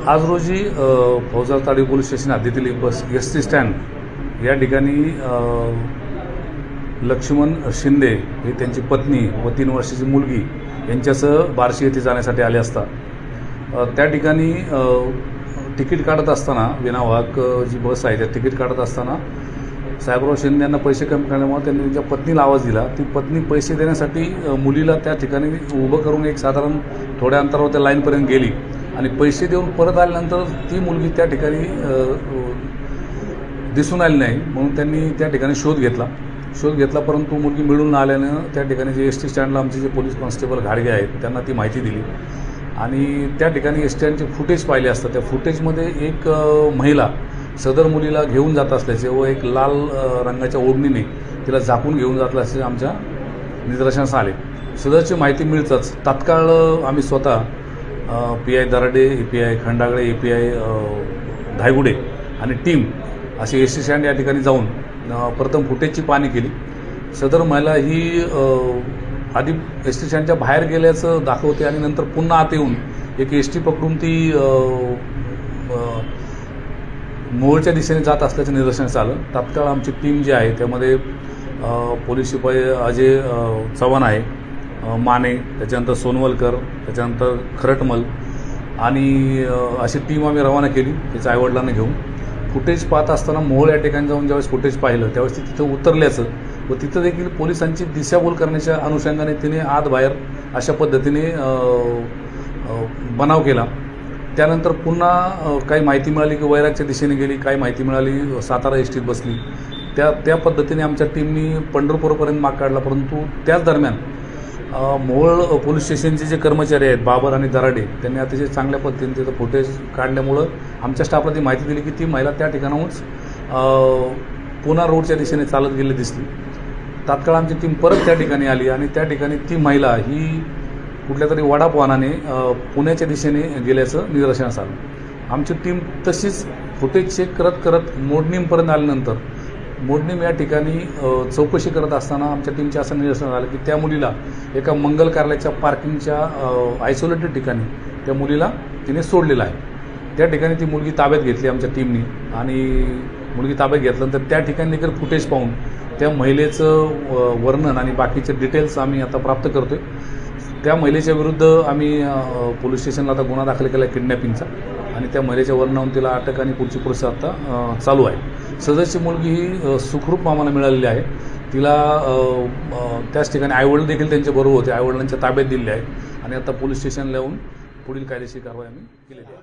आज रोजी फौजदार ताडी पोलीस स्टेशन हद्दीतील बस एसटी स्टँड या ठिकाणी लक्ष्मण शिंदे हे त्यांची पत्नी व 3 वर्षाची मुलगी यांच्यासह बार्शी येथे जाण्यासाठी आले असता त्या ठिकाणी तिकीट काढत असताना विनावाहक जी बस आहे त्या तिकीट काढत असताना साहेबराव शिंदे यांना पैसे कमी करण्यामुळे त्यांनी त्यांच्या पत्नीला आवाज दिला. ती पत्नी पैसे देण्यासाठी मुलीला त्या ठिकाणी उभं करून एक साधारण थोड्या अंतरावर त्या लाईनपर्यंत गेली आणि पैसे देऊन परत आल्यानंतर ती मुलगी त्या ठिकाणी दिसून आली नाही. म्हणून त्यांनी त्या ठिकाणी शोध घेतला परंतु मुलगी मिळून न आल्यानं त्या ठिकाणी जे एस टी स्टँडला आमचे जे पोलीस कॉन्स्टेबल घाडगे आहेत त्यांना ती माहिती दिली आणि त्या ठिकाणी एस स्टँडचे फुटेज पाहिले असता त्या फुटेजमध्ये एक महिला सदर मुलीला घेऊन जात असल्याचे व एक लाल रंगाच्या ओढणीने तिला झाकून घेऊन जात असल्याचे आमच्या निदर्शनास आले. सदरची माहिती मिळताच तात्काळ आम्ही स्वतः PI Darade, API Khandagale, API Dhaygude आणि टीम असे एस टी स्टँड या ठिकाणी जाऊन प्रथम फुटेजची पाहणी केली. सदर महिला ही आधी एस टी स्टँडच्या बाहेर गेल्याचं दाखवते आणि नंतर पुन्हा आत येऊन एक एस टी पकडून ती मोहोळच्या दिशेने जात असल्याचं निदर्शनास आलं. तात्काळ आमची टीम जी आहे त्यामध्ये पोलीस शिपाई अजय चव्हाण आहे, माने, त्याच्यानंतर सोनवलकर, त्याच्यानंतर खरटमल आणि अशी टीम आम्ही रवाना केली त्याच्या आईवडिलांना घेऊन. फुटेज पाहत असताना मोहोळ या ठिकाणी जाऊन ज्यावेळेस फुटेज पाहिलं त्यावेळेस ती तिथं उतरल्याचं व तिथं देखील पोलिसांची दिशाभूल करण्याच्या अनुषंगाने तिने आत बाहेर अशा पद्धतीने बनाव केला. त्यानंतर पुन्हा काही माहिती मिळाली की वैरागच्या दिशेने गेली, काही माहिती मिळाली सातारा एसटीत बसली. त्या पद्धतीने आमच्या टीमनी पंढरपूरपर्यंत माग काढला. परंतु त्याच दरम्यान मोहोळ पोलीस स्टेशनचे जे कर्मचारी आहेत बाबर आणि दराडे त्यांनी अतिशय चांगल्या पद्धतीने त्याचं फुटेज काढल्यामुळं आमच्या स्टाफला ती माहिती दिली की ती महिला त्या ठिकाणाहूनच पुणा रोडच्या दिशेने चालत गेली दिसली. तात्काळ आमची टीम परत त्या ठिकाणी आली आणि त्या ठिकाणी ती महिला ही कुठल्या तरी वडापवाहनाने पुण्याच्या दिशेने गेल्याचं निदर्शनास आलं. आमची टीम तशीच फुटेज चेक करत मोडणीमपर्यंत आल्यानंतर मोडणीम या ठिकाणी चौकशी करत असताना आमच्या टीमच्या असं निदर्शनास आलं की त्या मुलीला एका मंगल कार्यालयाच्या पार्किंगच्या आयसोलेटेड ठिकाणी त्या मुलीला तिने सोडलेलं आहे. त्या ठिकाणी ती मुलगी ताब्यात घेतली आमच्या टीमनी आणि मुलगी ताब्यात घेतल्यानंतर त्या ठिकाणी देखील फुटेज पाहून त्या महिलेचं वर्णन आणि बाकीचे डिटेल्स आम्ही आता प्राप्त करतोय. त्या महिलेच्या विरुद्ध आम्ही पोलीस स्टेशनला आता गुन्हा दाखल केला आहे किडनॅपिंगचा आणि त्या महिलेच्या वर्णनावरून तिला अटक आणि पुढची प्रोसेस आता चालू आहे. सदरची मुलगी ही सुखरूप आम्हाला मिळालेली आहे. तिला त्याच ठिकाणी आईवडील देखील त्यांच्याबरोबर होते, आईवडिलांच्या ताब्यात दिलेले आहे आणि आता पोलीस स्टेशनला येऊन पुढील कायदेशीर कारवाई आम्ही केलेली आहे.